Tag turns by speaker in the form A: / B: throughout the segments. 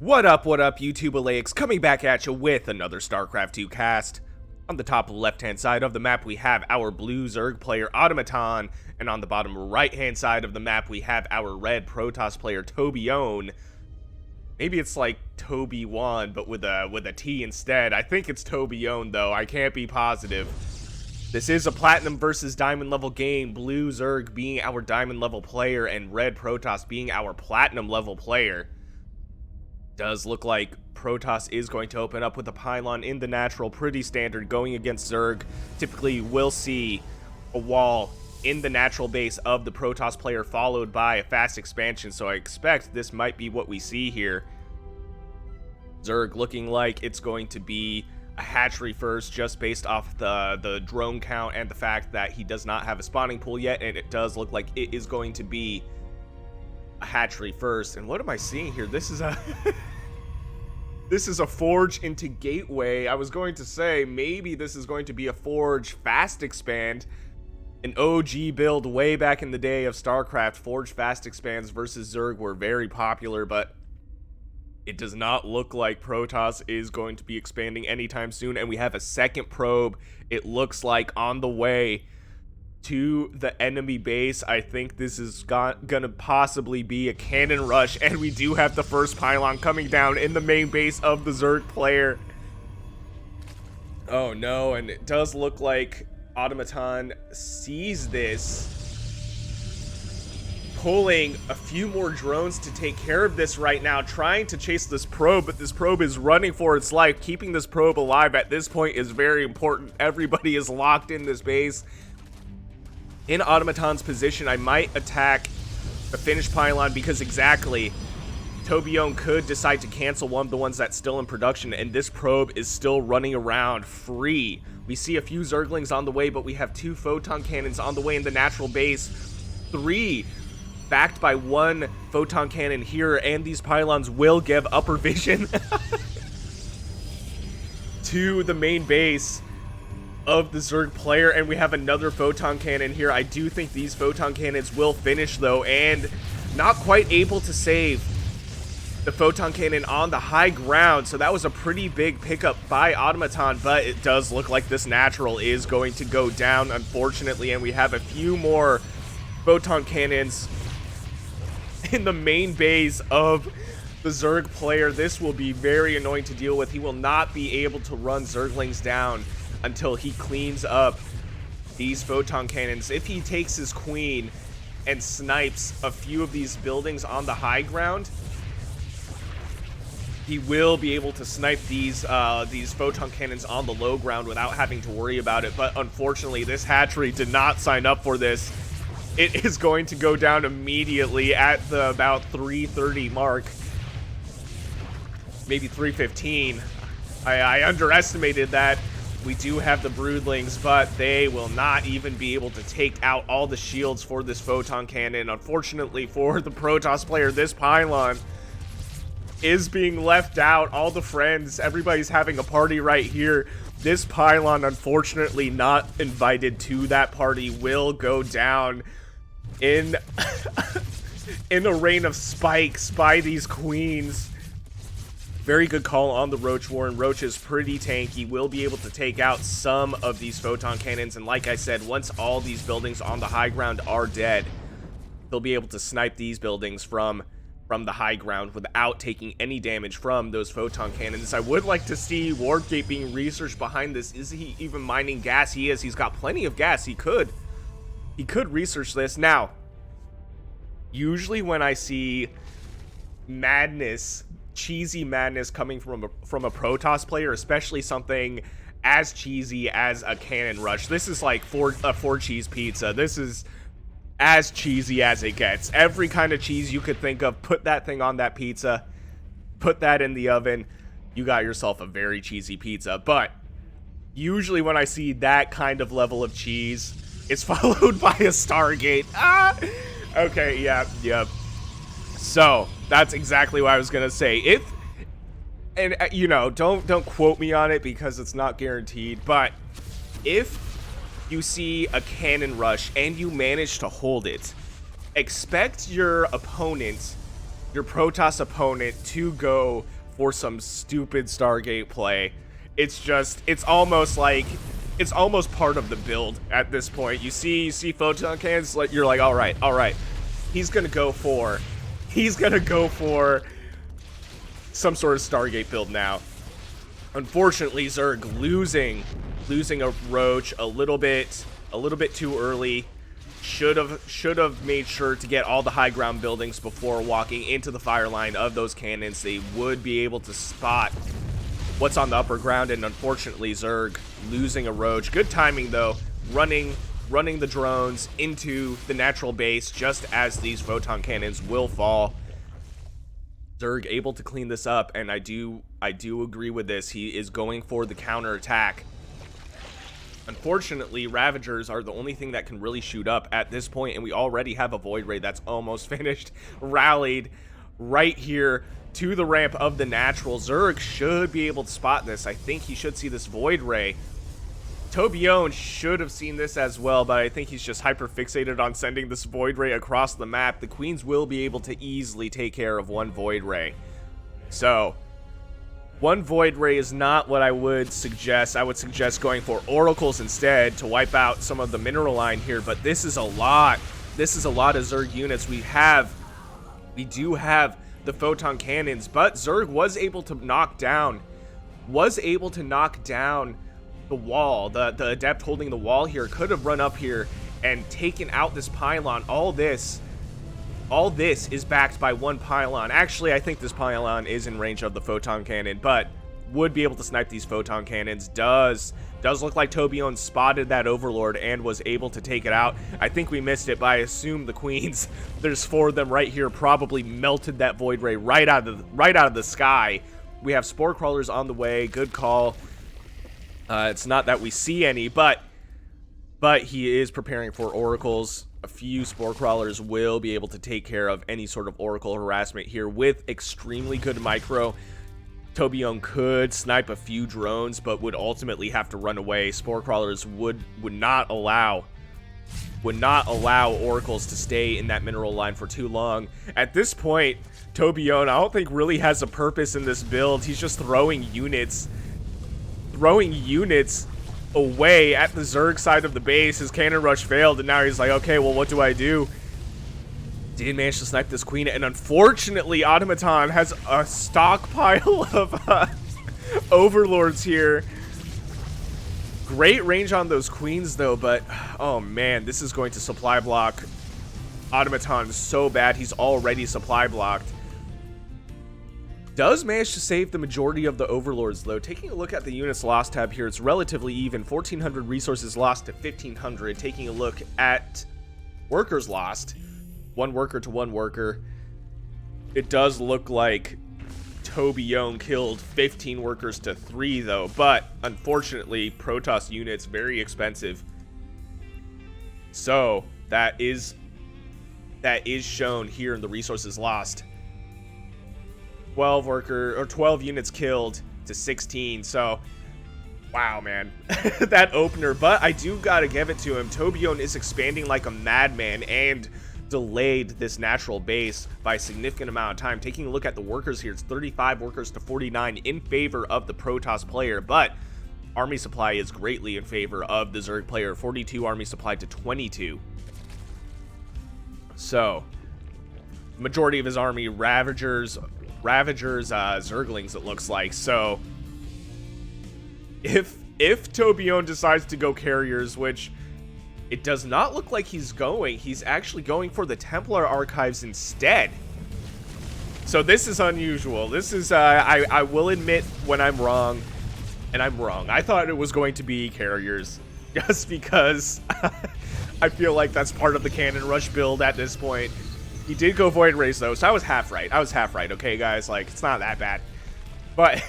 A: What up, YouTube Alaics, coming back at you with another Starcraft 2 cast. On the top left-hand side of the map, we have our blue Zerg player, Automaton, and on the bottom right-hand side of the map, we have our red Protoss player, Tobione. Maybe it's like Tobione, but with a T instead. I think it's Tobione, though. I can't be positive. This is a Platinum versus Diamond level game, blue Zerg being our Diamond level player, and red Protoss being our Platinum level player. Does look like Protoss is going to open up with a pylon in the natural, pretty standard going against Zerg. Typically we'll see a wall in the natural base of the Protoss player followed by a fast expansion, so I expect this might be what we see here. Zerg looking like it's going to be a hatchery first, just based off the drone count and the fact that he does not have a spawning pool yet, and it does look like it is going to be a hatchery first. And what am I seeing here? This is a this is a forge into gateway. I was going to say maybe this is going to be a forge fast expand, an OG build way back in the day of Starcraft. Forge fast expands versus Zerg were very popular, but it does not look like Protoss is going to be expanding anytime soon, and we have a second probe, it looks like, on the way to the enemy base. I think this is gonna possibly be a cannon rush, and we do have the first pylon coming down in the main base of the Zerg player. Oh no, and it does look like Automaton sees this, pulling a few more drones to take care of this right now, trying to chase this probe, but this probe is running for its life. Keeping this probe alive at this point is very important. Everybody is locked in this base. In Automaton's position, I might attack the finished pylon because exactly, Tobione could decide to cancel one of the ones that's still in production, and this probe is still running around free. We see a few Zerglings on the way, but we have 2 photon cannons on the way in the natural base. 3 backed by 1 photon cannon here, and these pylons will give upper vision to the main base of the Zerg player, and we have another photon cannon here. I do think these photon cannons will finish though, and not quite able to save the photon cannon on the high ground, so that was a pretty big pickup by Automaton, but it does look like this natural is going to go down, unfortunately, and we have a few more photon cannons in the main base of the Zerg player. This will be very annoying to deal with. He will not be able to run Zerglings down until he cleans up these photon cannons. If he takes his queen and snipes a few of these buildings on the high ground, he will be able to snipe these photon cannons on the low ground without having to worry about it. But unfortunately, this hatchery did not sign up for this. It is going to go down immediately at the about 3:30 mark, maybe 3:15. I underestimated that. We do have the broodlings, but they will not even be able to take out all the shields for this photon cannon. Unfortunately for the Protoss player, this pylon is being left out. All the friends, everybody's having a party right here. This pylon, unfortunately not invited to that party, will go down in in a rain of spikes by these queens. Very good call on the Roach Warren. Roach is pretty tanky, will be able to take out some of these photon cannons, and like I said, once all these buildings on the high ground are dead, they'll be able to snipe these buildings from the high ground without taking any damage from those photon cannons. I would like to see Wargate being researched behind this. Is he even mining gas? He is. He's got plenty of gas. He could research this. Now, usually when I see madness, cheesy madness coming from a Protoss player, especially something as cheesy as a cannon rush, this is like a 4 cheese pizza. This is as cheesy as it gets. Every kind of cheese you could think of, put that thing on that pizza, put that in the oven, you got yourself a very cheesy pizza. But usually when I see that kind of level of cheese, it's followed by a Stargate. Okay, yeah. So that's exactly what I was gonna say. And you know, don't quote me on it because it's not guaranteed, but if you see a cannon rush and you manage to hold it, expect your opponent your Protoss opponent to go for some stupid Stargate play. It's almost like, it's almost part of the build at this point. You see photon cannons, like, you're like, all right, he's gonna go for some sort of Stargate build now. Unfortunately, Zerg losing a Roach a little bit too early. Should have made sure to get all the high ground buildings before walking into the fire line of those cannons. They would be able to spot what's on the upper ground, and unfortunately, Zerg losing a Roach. Good timing though, running the drones into the natural base just as these photon cannons will fall. Zerg able to clean this up, and I do agree with this. He is going for the counter attack. Unfortunately, Ravagers are the only thing that can really shoot up at this point, and we already have a Void Ray that's almost finished, rallied right here to the ramp of the natural. Zerg should be able to spot this. I think he should see this Void Ray. Tobione should have seen this as well, but I think he's just hyper fixated on sending this Void Ray across the map. The Queens will be able to easily take care of one Void Ray. So, one Void Ray is not what I would suggest. I would suggest going for Oracles instead to wipe out some of the mineral line here, but this is a lot. This is a lot of Zerg units. We do have the photon cannons, but Zerg was able to knock down the wall. The adept holding the wall here could have run up here and taken out this pylon. All this is backed by one pylon. Actually, I think this pylon is in range of the photon cannon, but would be able to snipe these photon cannons. Does look like Tobione spotted that Overlord and was able to take it out. I think we missed it, but I assume the Queens, there's 4 of them right here, probably melted that Void Ray right out of the sky. We have Spore Crawlers on the way. Good call. It's not that we see any, but he is preparing for Oracles. A few Spore Crawlers will be able to take care of any sort of Oracle harassment here with extremely good micro. Tobione could snipe a few drones, but would ultimately have to run away. Spore Crawlers would not allow Oracles to stay in that mineral line for too long. At this point, Tobione, I don't think really has a purpose in this build. He's just throwing units away at the Zerg side of the base. His cannon rush failed, and now he's like, okay, well, what do I do? Didn't manage to snipe this queen, and unfortunately, Automaton has a stockpile of overlords here. Great range on those queens, though, but oh man, this is going to supply block Automaton so bad. He's already supply blocked. Does manage to save the majority of the overlords, though. Taking a look at the units lost tab here, it's relatively even. 1,400 resources lost to 1,500. Taking a look at workers lost, 1 worker to 1 worker. It does look like Tobione killed 15 workers to 3, though. But unfortunately, Protoss units very expensive. So that is shown here in the resources lost. 12 units killed to 16. So wow, man. That opener. But I do gotta give it to him. Tobione is expanding like a madman and delayed this natural base by a significant amount of time. Taking a look at the workers here, it's 35 workers to 49 in favor of the Protoss player, but army supply is greatly in favor of the Zerg player. 42 army supply to 22. So majority of his army Ravagers, Zerglings, it looks like. So if Tobione decides to go carriers, which it does not look like he's actually going for the Templar archives instead. So this is unusual. This is I will admit when I'm wrong, and I'm wrong. I thought it was going to be carriers just because I feel like that's part of the cannon rush build at this point. He did go Void Rays, though, so I was half right. Okay, guys? Like, it's not that bad. But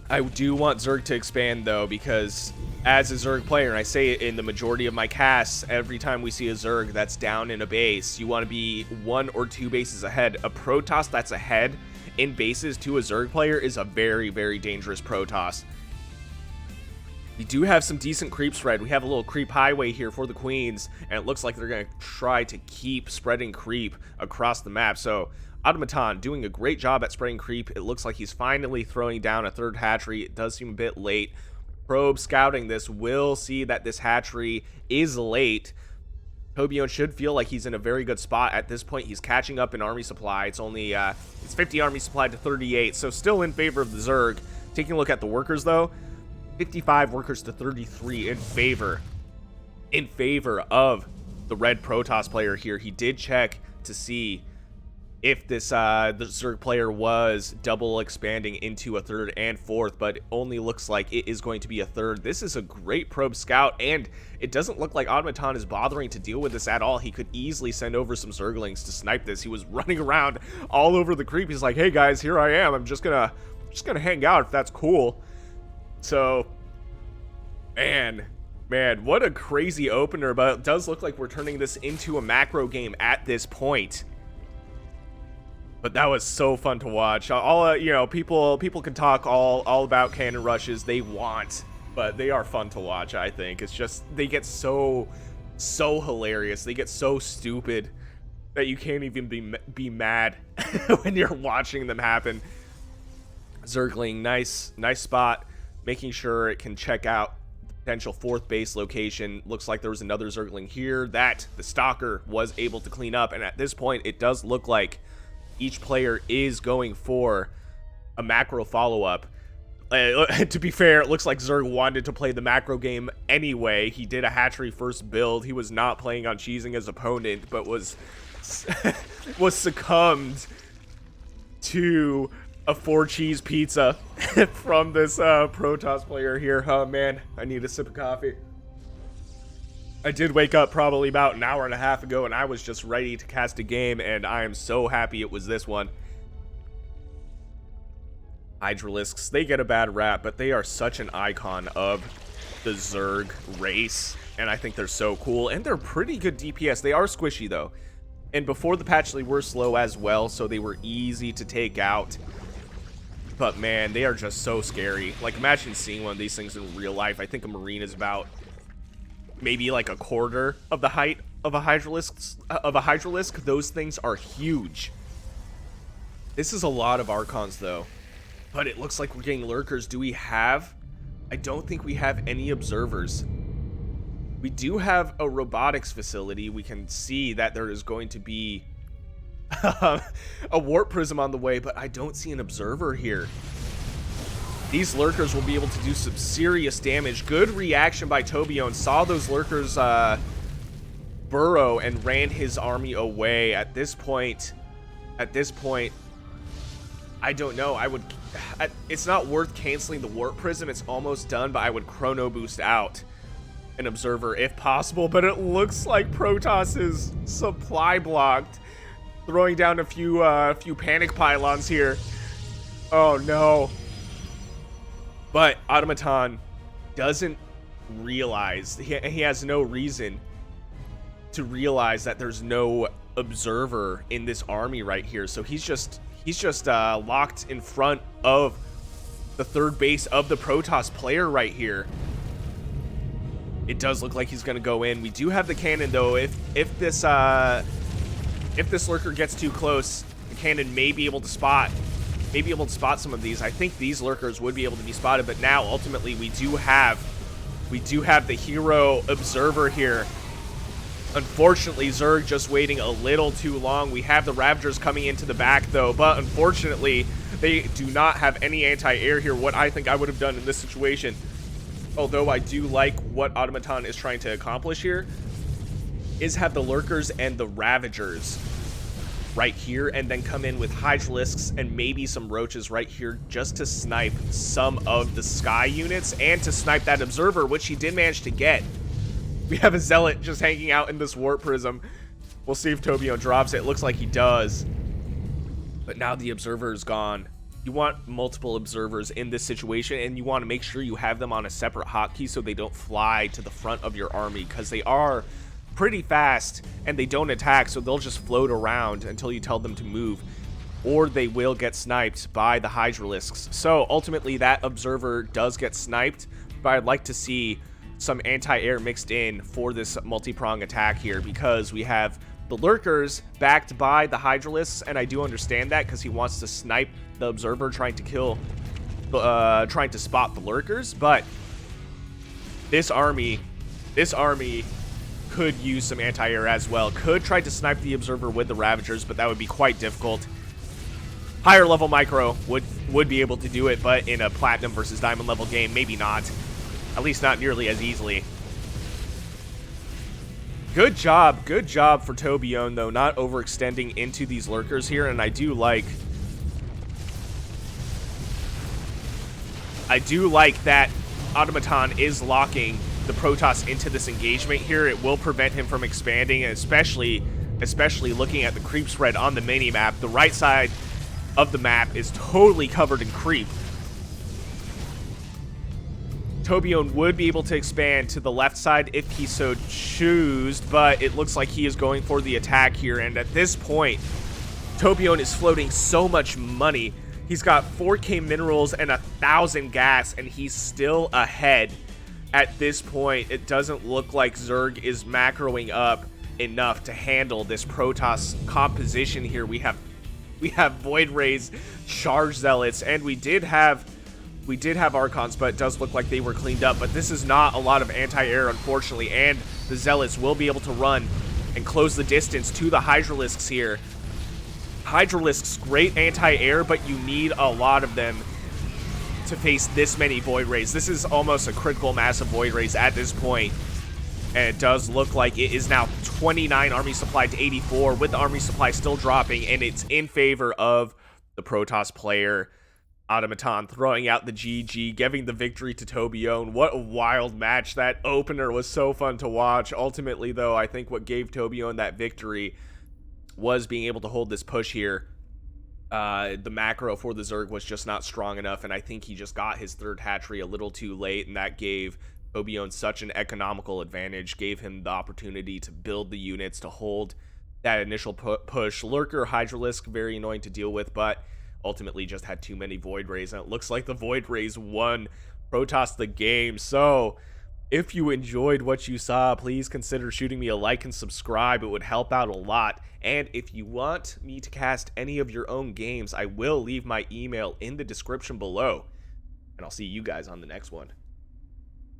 A: I do want Zerg to expand, though, because as a Zerg player, and I say it in the majority of my casts, every time we see a Zerg that's down in a base, you want to be 1 or 2 bases ahead. A Protoss that's ahead in bases to a Zerg player is a very, very dangerous Protoss. We do have some decent creep spread. We have a little creep highway here for the queens, and it looks like they're going to try to keep spreading creep across the map. So Automaton doing a great job at spreading creep. It looks like he's finally throwing down a third hatchery. It does seem a bit late. Probe scouting this will see that this hatchery is late. Tobione should feel like he's in a very good spot at this point. He's catching up in army supply. It's only it's 50 army supply to 38, so still in favor of the Zerg. Taking a look at the workers though, 55 workers to 33 in favor of the red Protoss player here. He did check to see if this the Zerg player was double expanding into a third and fourth, but it only looks like it is going to be a third. This is a great probe scout, and it doesn't look like Automaton is bothering to deal with this at all. He could easily send over some Zerglings to snipe this. He was running around all over the creep. He's like, hey guys, here I am. I'm just gonna hang out if that's cool. So, man, what a crazy opener, but it does look like we're turning this into a macro game at this point. But that was so fun to watch. All you know, people can talk all about cannon rushes they want, but they are fun to watch. I think it's just they get so hilarious. They get so stupid that you can't even be mad when you're watching them happen. Zergling, nice spot, making sure it can check out the potential fourth base location. Looks like there was another Zergling here that the Stalker was able to clean up, and at this point, it does look like each player is going for a macro follow-up. To be fair, it looks like Zerg wanted to play the macro game anyway. He did a hatchery first build. He was not planning on cheesing his opponent, but was succumbed to a 4-cheese pizza from this Protoss player here. Oh man, I need a sip of coffee. I did wake up probably about an hour and a half ago, and I was just ready to cast a game, and I am so happy it was this one. Hydralisks, they get a bad rap, but they are such an icon of the Zerg race, and I think they're so cool, and they're pretty good DPS. They are squishy, though, and before the patch, they were slow as well, so they were easy to take out. But man, they are just so scary. Like, imagine seeing one of these things in real life. I think a Marine is about maybe like a quarter of the height of a Hydralisk. Those things are huge. This is a lot of Archons though, but it looks like we're getting lurkers. Do we have? I don't think we have any observers. We do have a robotics facility. We can see that there is going to be a warp prism on the way, but I don't see an observer here. These lurkers will be able to do some serious damage. Good reaction by Tobione. Saw those lurkers burrow and ran his army away. At this point, I don't know. It's not worth canceling the warp prism. It's almost done, but I would chrono boost out an observer if possible. But it looks like Protoss is supply blocked, throwing down a few panic pylons here. Oh no. But Automaton doesn't realize, he has no reason to realize that there's no observer in this army right here. So he's just locked in front of the third base of the Protoss player right here. It does look like he's going to go in. We do have the cannon though. If this lurker gets too close, the cannon may be able to spot some of these. I think these lurkers would be able to be spotted, but now ultimately we do have the hero observer here. Unfortunately, Zerg just waiting a little too long. We have the Ravagers coming into the back though, but unfortunately they do not have any anti-air here. What I think I would have done in this situation, although I do like what Automaton is trying to accomplish here, is have the lurkers and the Ravagers right here, and then come in with Hydralisks and maybe some Roaches right here just to snipe some of the Sky units and to snipe that Observer, which he did manage to get. We have a Zealot just hanging out in this Warp Prism. We'll see if Tobione drops it. It looks like he does. But now the Observer is gone. You want multiple Observers in this situation, and you want to make sure you have them on a separate hotkey so they don't fly to the front of your army, because they are pretty fast and they don't attack, so they'll just float around until you tell them to move, or they will get sniped by the Hydralisks. So ultimately that observer does get sniped, but I'd like to see some anti-air mixed in for this multi-prong attack here, because we have the lurkers backed by the hydralisks, and I do understand that because he wants to snipe the observer trying to spot the lurkers. But this army could use some anti-air as well. Could try to snipe the observer with the Ravagers, but that would be quite difficult. Higher level micro would be able to do it, but in a platinum versus diamond level game, maybe not. At least not nearly as easily. Good job for Tobione, though, not overextending into these lurkers here, and I do like that Automaton is locking the Protoss into this engagement here. It will prevent him from expanding, and especially looking at the creep spread on the mini-map. The right side of the map is totally covered in creep. Tobione would be able to expand to the left side if he so choose, but it looks like he is going for the attack here, and at this point, Tobione is floating so much money. He's got 4K minerals and 1,000 gas, and he's still ahead. At this point, it doesn't look like Zerg is macroing up enough to handle this Protoss composition here. We have Void Rays, Charge Zealots, and we did have Archons, but it does look like they were cleaned up. But this is not a lot of anti-air, unfortunately, and the Zealots will be able to run and close the distance to the Hydralisks here. Hydralisks, great anti-air, but you need a lot of them to face this many Void Rays. This is almost a critical mass of Void Rays at this point. And it does look like it is now 29 army supply to 84, with the army supply still dropping, and it's in favor of the Protoss player. Automaton throwing out the GG, giving the victory to Tobione. What a wild match. That opener was so fun to watch. Ultimately, though, I think what gave Tobione that victory was being able to hold this push here. The macro for the Zerg was just not strong enough, and I think he just got his third hatchery a little too late, and that gave Tobione such an economical advantage, gave him the opportunity to build the units to hold that initial push. Lurker, Hydralisk, very annoying to deal with, but ultimately just had too many Void Rays, and it looks like the Void Rays won Protoss the game. So if you enjoyed what you saw, please consider shooting me a like and subscribe. It would help out a lot. And if you want me to cast any of your own games, I will leave my email in the description below, and I'll see you guys on the next one.